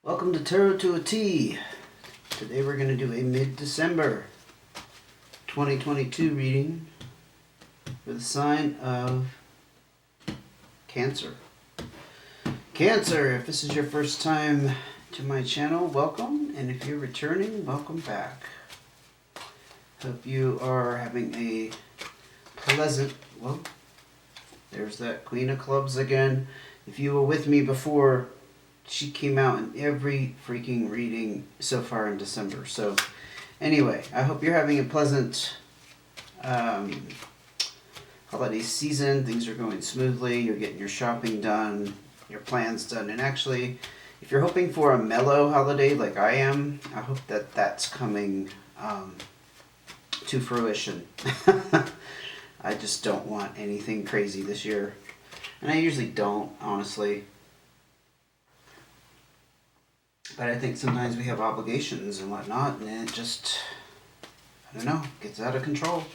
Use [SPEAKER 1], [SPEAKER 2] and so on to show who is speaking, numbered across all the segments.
[SPEAKER 1] Welcome to Tarot to a T. Today we're going to do a mid-December 2022 reading for the sign of Cancer. Cancer, if this is your first time to my channel, welcome. And if you're returning, welcome back. Hope you are having a pleasant, well, there's that Queen of Clubs again. If you were with me before, she came out in every freaking reading so far in December. So anyway, I hope you're having a pleasant holiday season. Things are going smoothly. You're getting your shopping done, your plans done. And actually, if you're hoping for a mellow holiday like I am, I hope that that's coming to fruition. I just don't want anything crazy this year. And I usually don't, honestly. But I think sometimes we have obligations and whatnot, and it just, I don't know, gets out of control.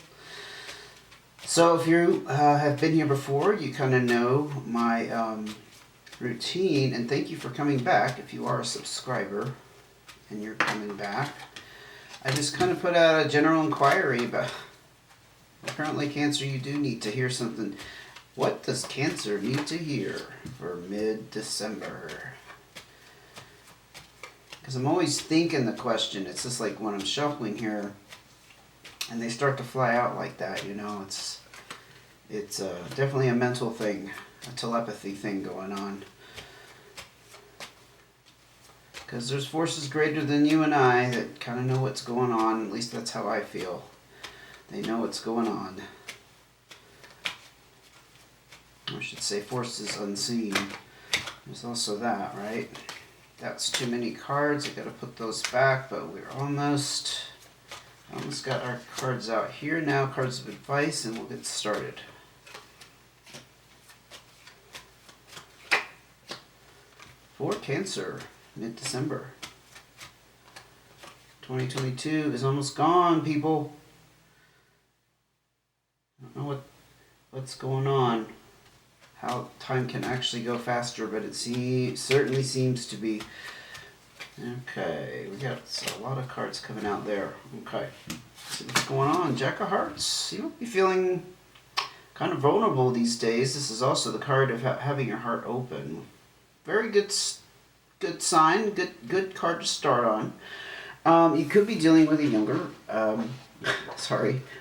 [SPEAKER 1] So if you have been here before, you kind of know my routine, and thank you for coming back if you are a subscriber and you're coming back. I just kind of put out a general inquiry about, apparently Cancer, you do need to hear something. What does Cancer need to hear for mid-December? Because I'm always thinking the question. It's just like when I'm shuffling here and they start to fly out like that, you know, it's definitely a mental thing, a telepathy thing going on. Because there's forces greater than you and I that kind of know what's going on. At least that's how I feel. They know what's going on. I should say forces unseen. There's also that, right? That's too many cards. I gotta put those back, but we're almost got our cards out here now, cards of advice, and we'll get started. For Cancer, mid-December. 2022 is almost gone, people. I don't know what's going on. How time can actually go faster, but it certainly seems to be. Okay, we got a lot of cards coming out there. Okay, see what's going on. Jack of Hearts. You might be feeling kind of vulnerable these days. This is also the card of having your heart open. Very good sign. Good card to start on. You could be dealing with a younger,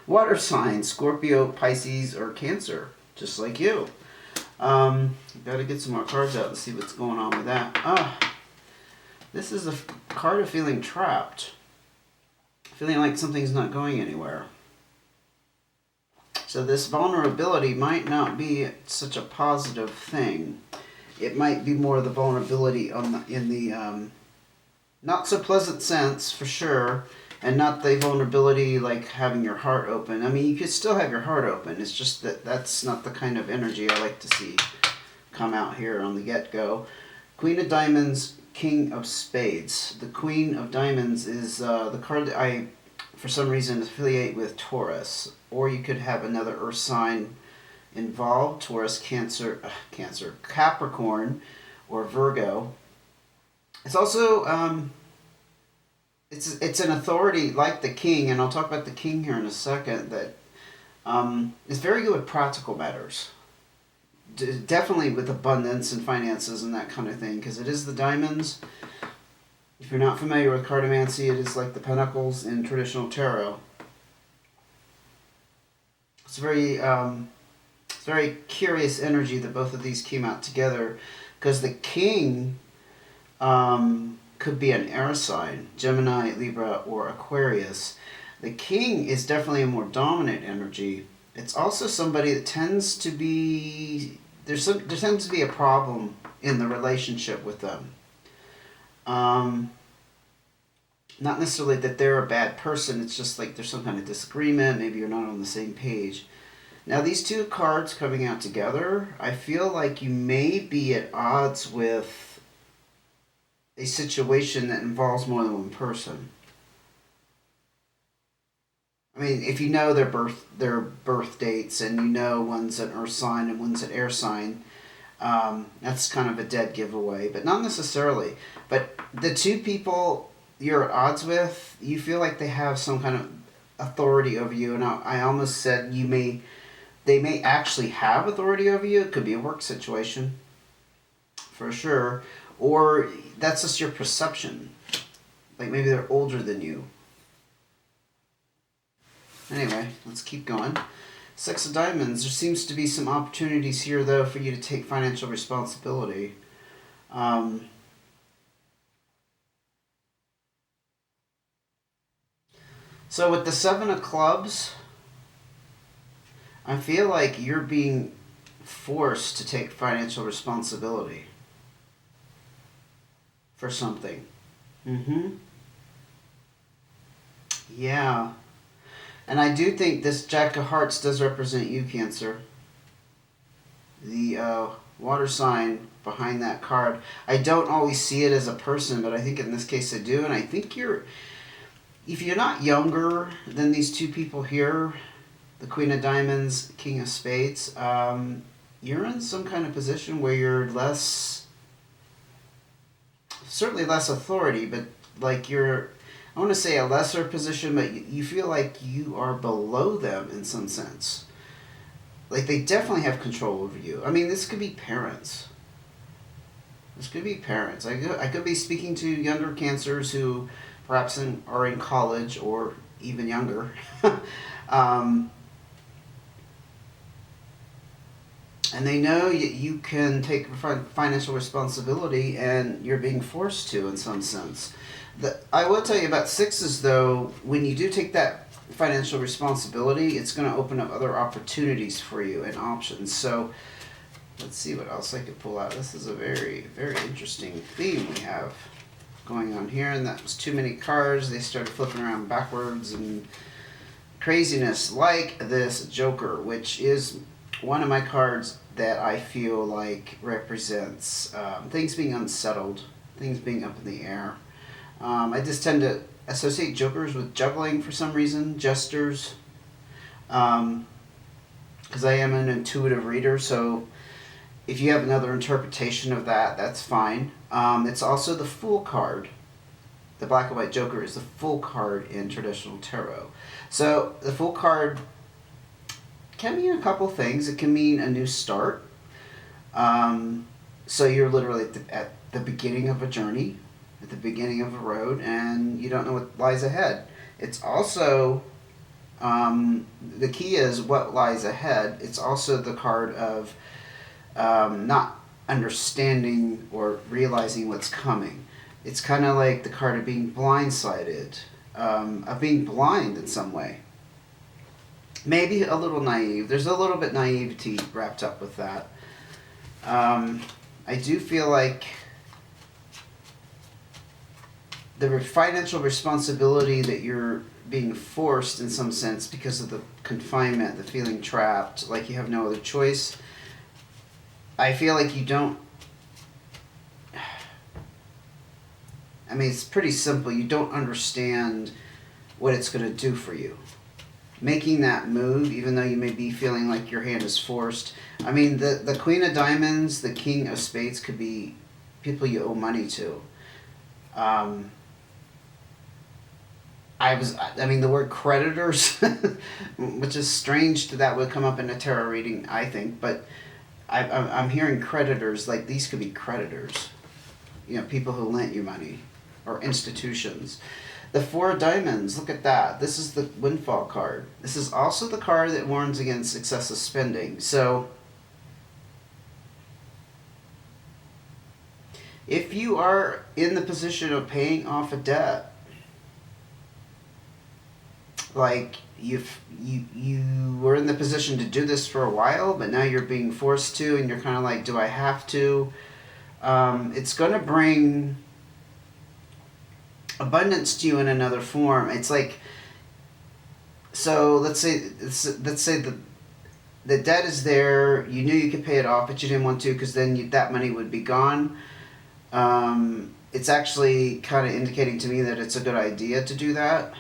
[SPEAKER 1] water sign, Scorpio, Pisces, or Cancer, just like you. Gotta get some more cards out and see what's going on with that. This is a card of feeling trapped. Feeling like something's not going anywhere. So this vulnerability might not be such a positive thing. It might be more the vulnerability in the not so pleasant sense, for sure, and not the vulnerability like having your heart open. I mean, you could still have your heart open. It's just that that's not the kind of energy I like to see come out here on the get-go. Queen of Diamonds, King of Spades. The Queen of Diamonds is the card that I, for some reason, affiliate with Taurus. Or you could have another earth sign involved. Taurus, Cancer, Capricorn, or Virgo. It's also... It's an authority like the king, and I'll talk about the king here in a second, that is very good with practical matters. Definitely with abundance and finances and that kind of thing, because it is the diamonds. If you're not familiar with cartomancy, it is like the pentacles in traditional tarot. It's very curious energy that both of these came out together, because the king... could be an air sign, Gemini, Libra, or Aquarius. The king is definitely a more dominant energy. It's also somebody that tends to be, there tends to be a problem in the relationship with them. Not necessarily that they're a bad person, it's just like there's some kind of disagreement, maybe you're not on the same page. Now these two cards coming out together, I feel like you may be at odds with a situation that involves more than one person. I mean, if you know their birth dates, and you know one's an earth sign and one's an air sign, That's kind of a dead giveaway, but not necessarily. But the two people you're at odds with, you feel like they have some kind of authority over you, and I almost said they may actually have authority over you. It could be a work situation, for sure, or that's just your perception. Like maybe they're older than you. Anyway, let's keep going. Six of Diamonds. There seems to be some opportunities here, though, for you to take financial responsibility. So with the Seven of Clubs, I feel like you're being forced to take financial responsibility for something. Mm-hmm. Yeah. And I do think this Jack of Hearts does represent you, Cancer. The water sign behind that card. I don't always see it as a person, but I think in this case I do. And I think if you're not younger than these two people here, the Queen of Diamonds, King of Spades, you're in some kind of position where you're certainly less authority, but like I want to say a lesser position, but you feel like you are below them in some sense. Like they definitely have control over you. I mean, this could be parents. This could be parents. I could be speaking to younger Cancers who perhaps are in college or even younger. And they know you can take financial responsibility, and you're being forced to in some sense. I will tell you about sixes, though, when you do take that financial responsibility, it's going to open up other opportunities for you and options. So let's see what else I could pull out. This is a very, very interesting theme we have going on here, and that was too many cards. They started flipping around backwards and craziness like this Joker, which is one of my cards that I feel like represents things being unsettled, things being up in the air. I just tend to associate jokers with juggling for some reason, jesters, because I am an intuitive reader, so if you have another interpretation of that, that's fine. It's also the Fool card. The black and white Joker is the Fool card in traditional tarot. So the Fool card can mean a couple things. It can mean a new start. So you're literally at the beginning of a journey, at the beginning of a road, and you don't know what lies ahead. It's also, the key is what lies ahead. It's also the card of not understanding or realizing what's coming. It's kind of like the card of being blindsided, of being blind in some way. Maybe a little naive. There's a little bit naivety wrapped up with that. I do feel like the financial responsibility that you're being forced in some sense because of the confinement, the feeling trapped, like you have no other choice. I feel like you don't... I mean, it's pretty simple. You don't understand what it's going to do for you. Making that move, even though you may be feeling like your hand is forced. I mean, the Queen of Diamonds, the King of Spades could be people you owe money to. The word creditors, which is strange that would come up in a tarot reading, I think, but I'm hearing creditors, like these could be creditors. You know, people who lent you money, or institutions. The Four of Diamonds, look at that. This is the Windfall card. This is also the card that warns against excessive spending. So, if you are in the position of paying off a debt, like you were in the position to do this for a while, but now you're being forced to, and you're kind of like, do I have to? It's going to bring abundance to you in another form. It's like, so let's say the debt is there. You knew you could pay it off, but you didn't want to because then that money would be gone. It's actually kind of indicating to me that it's a good idea to do that,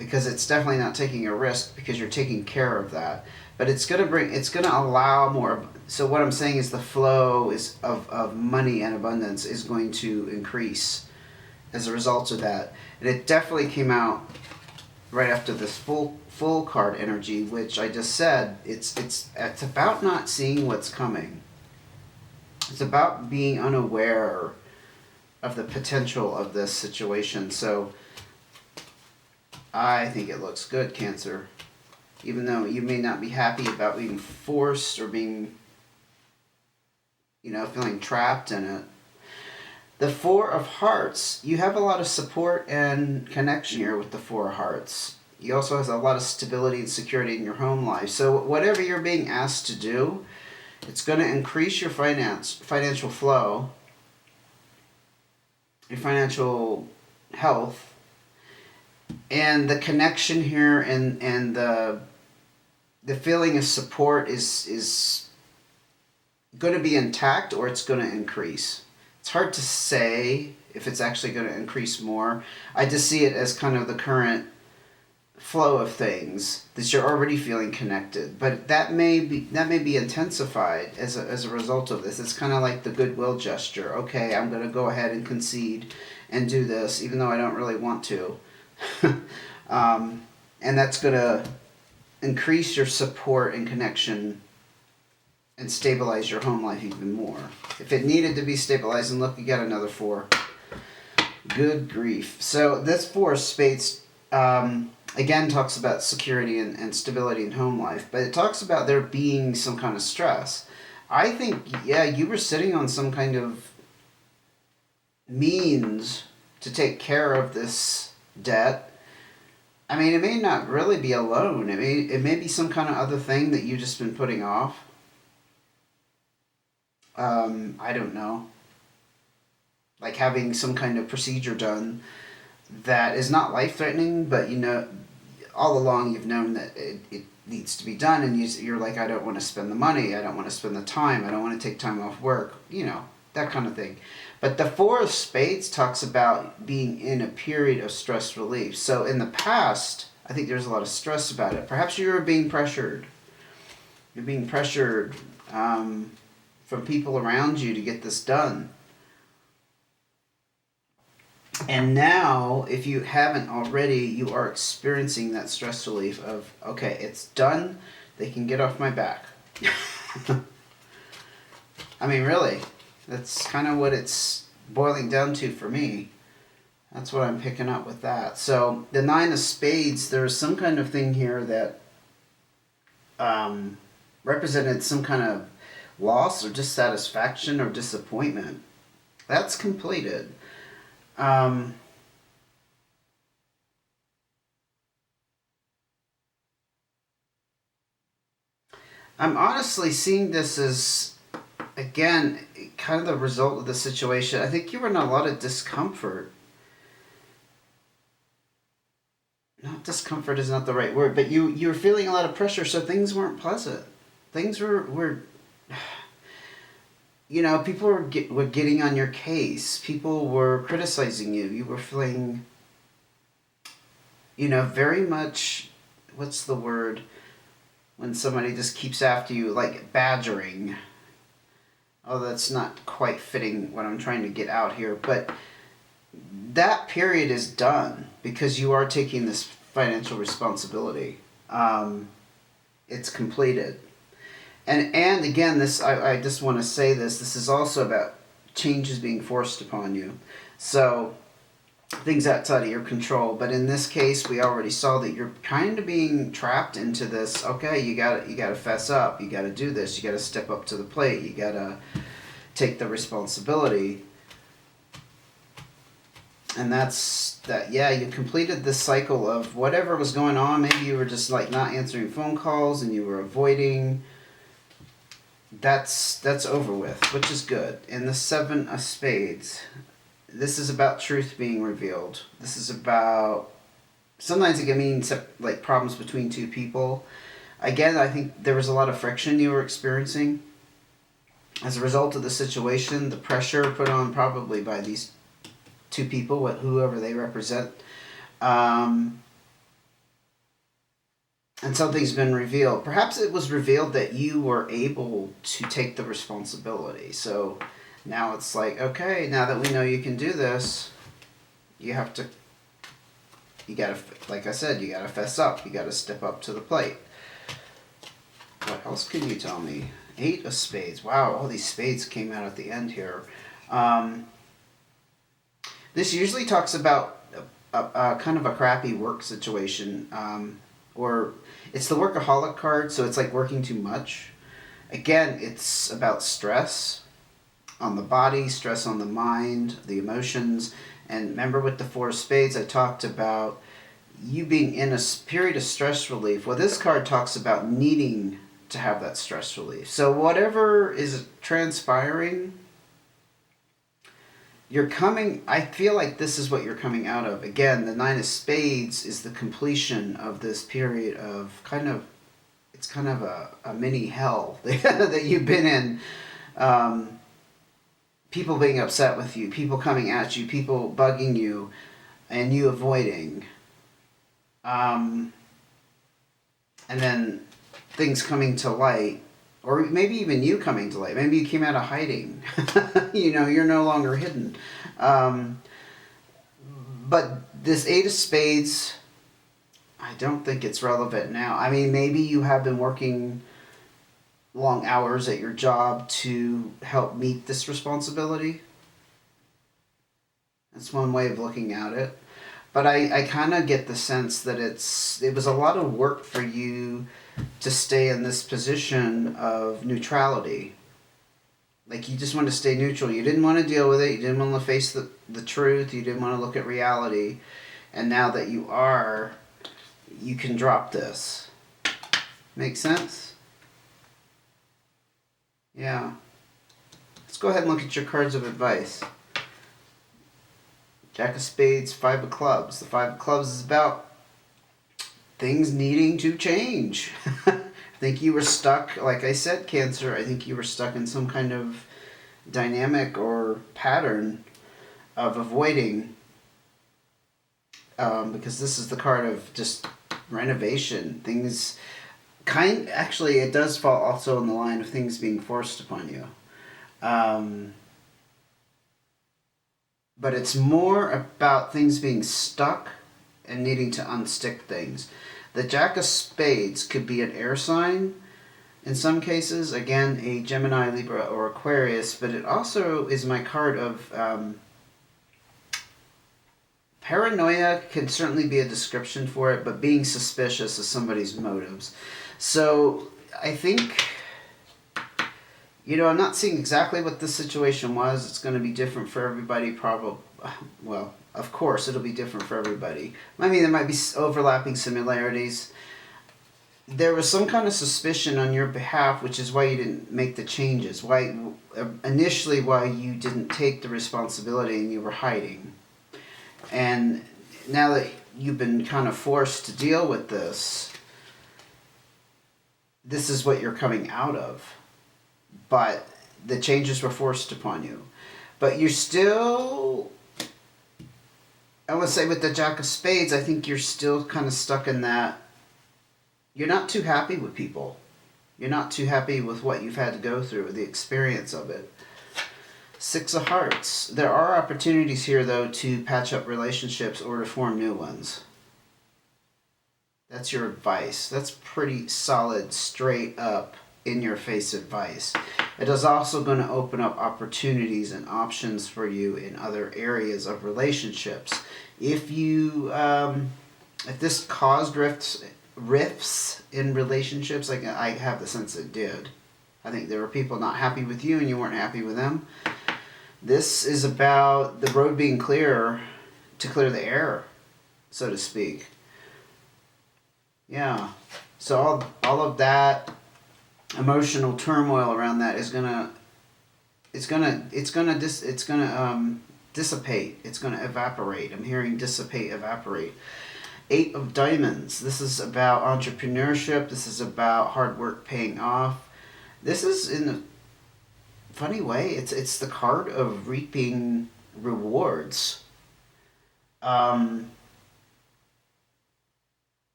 [SPEAKER 1] because it's definitely not taking a risk because you're taking care of that. But it's going to allow more. So what I'm saying is the flow is of money and abundance is going to increase as a result of that. And it definitely came out right after this full card energy, which I just said, it's about not seeing what's coming. It's about being unaware of the potential of this situation. So I think it looks good, Cancer. Even though you may not be happy about being forced or being, feeling trapped in it. The Four of Hearts, you have a lot of support and connection here with the Four of Hearts. You also have a lot of stability and security in your home life. So whatever you're being asked to do, it's going to increase your financial flow, your financial health, and the connection here and the feeling of support is going to be intact, or it's going to increase. It's hard to say if it's actually going to increase more. I just see it as kind of the current flow of things that you're already feeling connected, but that may be intensified as a result of this. It's kind of like the goodwill gesture. Okay, I'm going to go ahead and concede and do this even though I don't really want to. And that's going to increase your support and connection and stabilize your home life even more. If it needed to be stabilized, and look, you got another 4. Good grief. So this 4 of Spades again talks about security and stability in home life, but it talks about there being some kind of stress. I think, yeah, you were sitting on some kind of means to take care of this debt. I mean, it may not really be a loan. It may be some kind of other thing that you've just been putting off. I don't know. Like having some kind of procedure done that is not life-threatening, but all along you've known that it needs to be done, and you're like, I don't want to spend the money, I don't want to spend the time, I don't want to take time off work, that kind of thing. But the 4 of Spades talks about being in a period of stress relief. So in the past, I think there's a lot of stress about it. Perhaps you're being pressured. You're being pressured from people around you to get this done. And now, if you haven't already, you are experiencing that stress relief of, okay, it's done, they can get off my back. I mean, really, that's kind of what it's boiling down to for me. That's what I'm picking up with that. So, the 9 of Spades, there's some kind of thing here that represented some kind of loss or dissatisfaction or disappointment. That's completed. I'm honestly seeing this as, again, kind of the result of the situation. I think you were in a lot of discomfort. Not discomfort is not the right word, but you were feeling a lot of pressure, so things weren't pleasant. Things were people were getting on your case. People were criticizing you. You were feeling, very much, what's the word, when somebody just keeps after you, like badgering. Oh, that's not quite fitting what I'm trying to get out here. But that period is done because you are taking this financial responsibility. It's completed. And again, this I just want to say this is also about changes being forced upon you. So things outside of your control. But in this case, we already saw that you're kind of being trapped into this. Okay, you got to fess up. You got to do this. You got to step up to the plate. You got to take the responsibility. And that's that. Yeah, you completed this cycle of whatever was going on. Maybe you were just like not answering phone calls and you were avoiding. That's over with, which is good. And the 7 of Spades, this is about truth being revealed. This is about, sometimes it can mean like problems between two people. Again, I think there was a lot of friction you were experiencing as a result of the situation, the pressure put on probably by these two people, whoever they represent. and something's been revealed. Perhaps it was revealed that you were able to take the responsibility. So now it's like, okay, now that we know you can do this, you have to, you gotta, like I said, you gotta fess up. You gotta step up to the plate. What else can you tell me? 8 of spades. Wow, all these spades came out at the end here. This usually talks about a kind of a crappy work situation, or it's the workaholic card, so it's like working too much. Again, it's about stress on the body, stress on the mind, the emotions. And remember with the 4 of spades, I talked about you being in a period of stress relief. Well, this card talks about needing to have that stress relief. So whatever is transpiring, you're coming, I feel like this is what you're coming out of. Again, the 9 of spades is the completion of this period of it's kind of a mini hell that you've been in. People being upset with you, people coming at you, people bugging you, and you avoiding. And then things coming to light, or maybe even you coming to light. Maybe you came out of hiding. You're no longer hidden. But this 8 of spades, I don't think it's relevant now. I mean, maybe you have been working long hours at your job to help meet this responsibility. That's one way of looking at it. But I kind of get the sense that it was a lot of work for you to stay in this position of neutrality. Like, you just want to stay neutral. You didn't want to deal with it. You didn't want to face the truth. You didn't want to look at reality. And now that you are, you can drop this. Make sense? Yeah. Let's go ahead and look at your cards of advice. Jack of spades, 5 of clubs. The 5 of clubs is about things needing to change. I think you were stuck, like I said, Cancer, I think you were stuck in some kind of dynamic or pattern of avoiding, because this is the card of just renovation. Things actually, it does fall also in the line of things being forced upon you. But it's more about things being stuck and needing to unstick things. The Jack of spades could be an air sign in some cases. Again, a Gemini, Libra, or Aquarius. But it also is my card of paranoia can certainly be a description for it, but being suspicious of somebody's motives. So I think, I'm not seeing exactly what this situation was. It's going to be different for everybody, probably. Well, of course, it'll be different for everybody. I mean, there might be overlapping similarities. There was some kind of suspicion on your behalf, which is why you didn't make the changes. Initially, why you didn't take the responsibility and you were hiding. And now that you've been kind of forced to deal with this is what you're coming out of. But the changes were forced upon you. But you're still, I would say with the Jack of spades, I think you're still kind of stuck in that. You're not too happy with people. You're not too happy with what you've had to go through, the experience of it. 6 of hearts. There are opportunities here, though, to patch up relationships or to form new ones. That's your advice. That's pretty solid, straight up, in your face advice. It is also going to open up opportunities and options for you in other areas of relationships. If this caused rifts in relationships, like I have the sense it did. I think there were people not happy with you and you weren't happy with them. This is about the road being clear to clear the air, so to speak. Yeah. So all of that emotional turmoil around that is gonna dissipate. It's gonna evaporate. I'm hearing dissipate, evaporate. 8 of diamonds. This is about entrepreneurship. This is about hard work paying off. This is, in a funny way, it's the card of reaping rewards.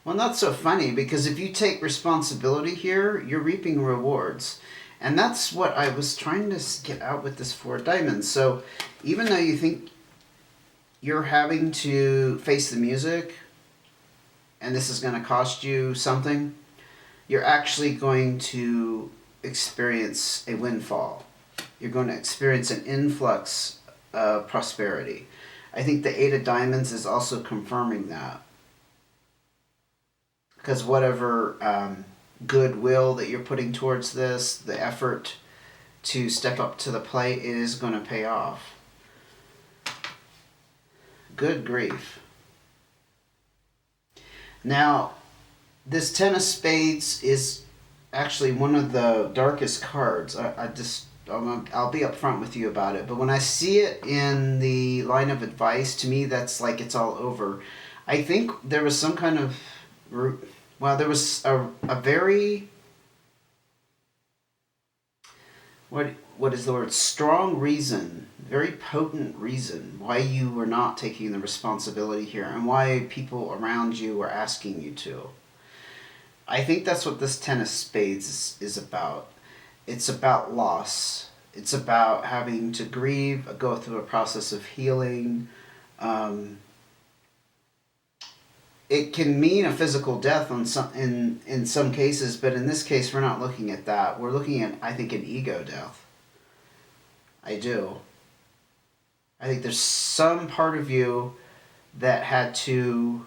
[SPEAKER 1] Well, not so funny, because if you take responsibility here, you're reaping rewards. And that's what I was trying to get out with this Four of Diamonds. So even though you think you're having to face the music and this is going to cost you something, you're actually going to experience a windfall. You're going to experience an influx of prosperity. I think the Eight of Diamonds is also confirming that. Because whatever goodwill that you're putting towards this, the effort to step up to the plate, it is going to pay off. Good grief. Now, this Ten of Spades is actually one of the darkest cards. I'll be upfront with you about it. But when I see it in the line of advice, to me, that's like it's all over. I think there was some kind of... Well, there was a very... What is the word? Strong reason, very potent reason why you were not taking the responsibility here and why people around you were asking you to. I think that's what this Ten of Spades is about. It's about loss. It's about having to grieve, go through a process of healing. It can mean a physical death in some cases, but in this case, we're not looking at that. We're looking at, I think, an ego death. I do. I think there's some part of you that had to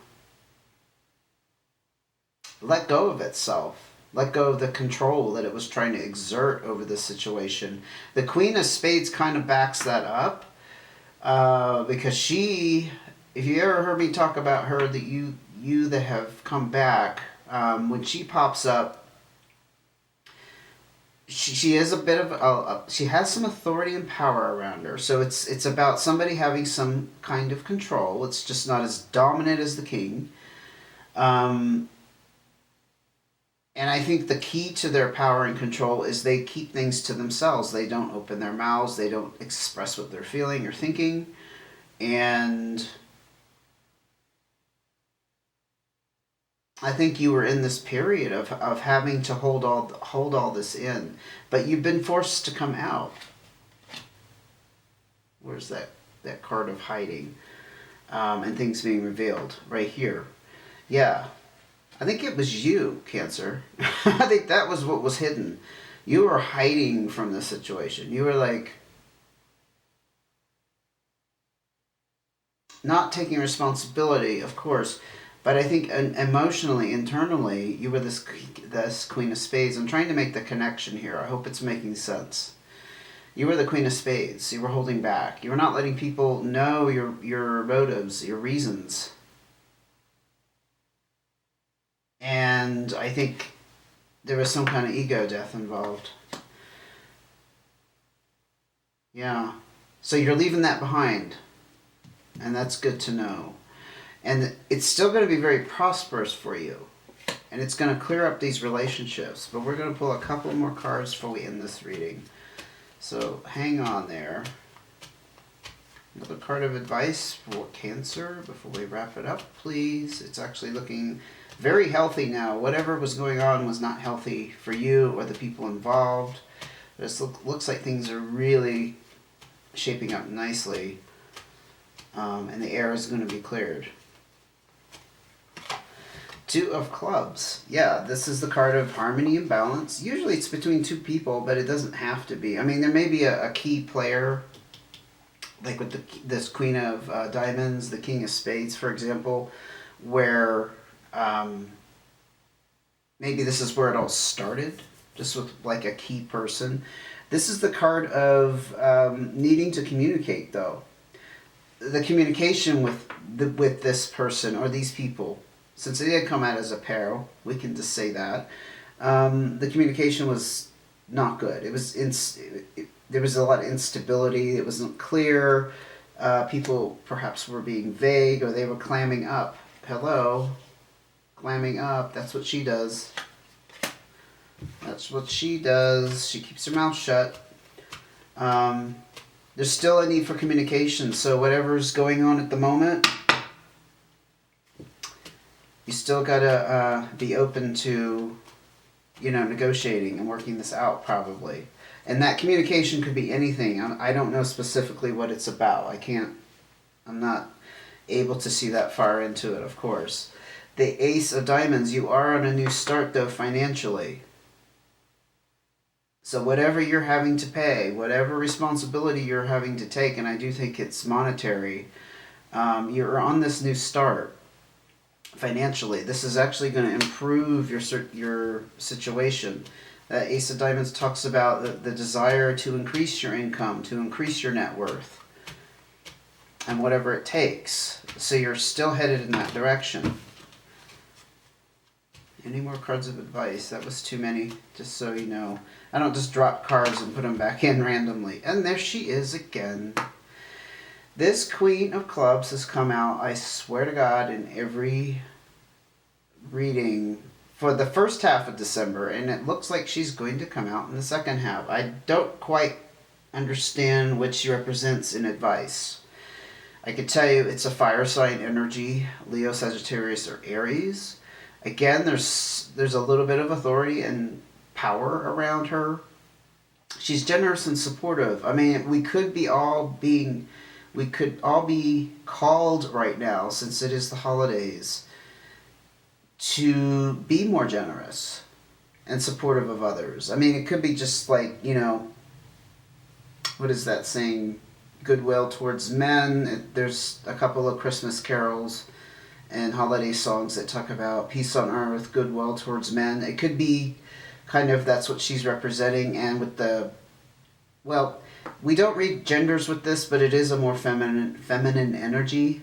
[SPEAKER 1] let go of itself, let go of the control that it was trying to exert over the situation. The Queen of Spades kind of backs that up, because she, if you ever heard me talk about her, that you that have come back, when she pops up, she is a bit of she has some authority and power around her. So it's about somebody having some kind of control. It's just not as dominant as the king. And I think the key to their power and control is they keep things to themselves. They don't open their mouths. They don't express what they're feeling or thinking. And I think you were in this period of having to hold all this in, but you've been forced to come out. Where's that card of hiding, and things being revealed right here? Yeah, I think it was you, Cancer. I think that was what was hidden. You were hiding from the situation. You were like not taking responsibility, of course. But I think emotionally, internally, you were this Queen of Spades. I'm trying to make the connection here. I hope it's making sense. You were the Queen of Spades. You were holding back. You were not letting people know your motives, your reasons. And I think there was some kind of ego death involved. Yeah. So you're leaving that behind. And that's good to know. And it's still going to be very prosperous for you. And it's going to clear up these relationships. But we're going to pull a couple more cards before we end this reading. So hang on there. Another card of advice for Cancer before we wrap it up, please. It's actually looking very healthy now. Whatever was going on was not healthy for you or the people involved. This looks like things are really shaping up nicely. And the air is going to be cleared. Two of Clubs. Yeah, this is the card of harmony and balance. Usually it's between two people, but it doesn't have to be. I mean, there may be a key player, like with this Queen of Diamonds, the King of Spades, for example, where maybe this is where it all started, just with like a key person. This is the card of needing to communicate, though. The communication with this person or these people, since they did come out as a pair, we can just say that the communication was not good. It was there was a lot of instability. It wasn't clear. People perhaps were being vague, or they were clamming up. Hello, clamming up. That's what she does. That's what she does. She keeps her mouth shut. There's still a need for communication. So whatever's going on at the moment, You still gotta be open to, negotiating and working this out probably. And that communication could be anything. I don't know specifically what it's about. I'm not able to see that far into it, of course. The Ace of Diamonds, you are on a new start though financially. So whatever you're having to pay, whatever responsibility you're having to take, and I do think it's monetary, you're on this new start financially. This is actually going to improve your situation. That Ace of Diamonds talks about the desire to increase your income, to increase your net worth, and whatever it takes. So you're still headed in that direction. Any more cards of advice? That was too many, just so you know. I don't just drop cards and put them back in randomly. And there she is again. This Queen of Clubs has come out, I swear to God, in every reading for the first half of December, and it looks like she's going to come out in the second half. I don't quite understand what she represents in advice. I could tell you it's a fire sign energy, Leo, Sagittarius, or Aries. Again, there's a little bit of authority and power around her. She's generous and supportive. I mean, we could all be called right now, since it is the holidays, to be more generous and supportive of others. I mean, it could be just like, what is that saying? Goodwill towards men. There's a couple of Christmas carols and holiday songs that talk about peace on earth, goodwill towards men. It could be kind of that's what she's representing. And with we don't read genders with this, but it is a more feminine energy,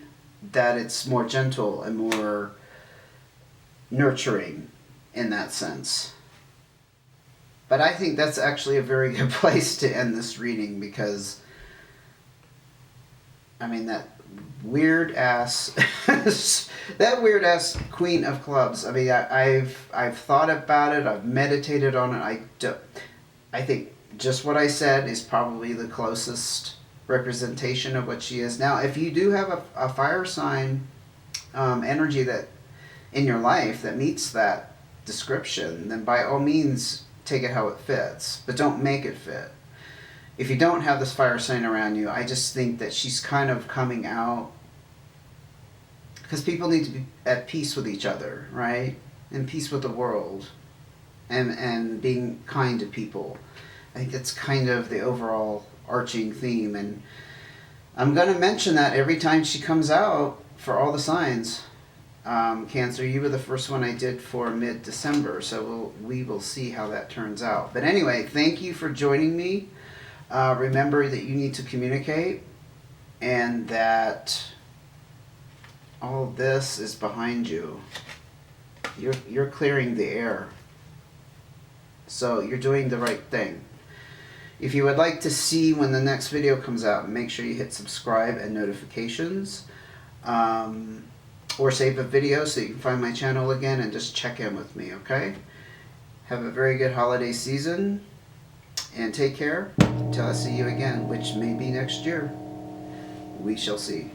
[SPEAKER 1] that it's more gentle and more nurturing in that sense. But I think that's actually a very good place to end this reading, because I mean, that weird ass Queen of Clubs. I mean, I've thought about it. I've meditated on it. I think just what I said is probably the closest representation of what she is. Now, if you do have a fire sign energy that in your life that meets that description, then by all means take it how it fits, but don't make it fit. If you don't have this fire sign around you, I just think that she's kind of coming out because people need to be at peace with each other, right? And peace with the world, and being kind to people. I think that's kind of the overall arching theme, and I'm going to mention that every time she comes out for all the signs. Cancer, you were the first one I did for mid-December, so we will see how that turns out. But anyway, thank you for joining me. Remember that you need to communicate, and that all this is behind you. You're clearing the air. So you're doing the right thing. If you would like to see when the next video comes out, make sure you hit subscribe and notifications. Or save a video so you can find my channel again and just check in with me, okay? Have a very good holiday season, and take care until I see you again, which may be next year. We shall see.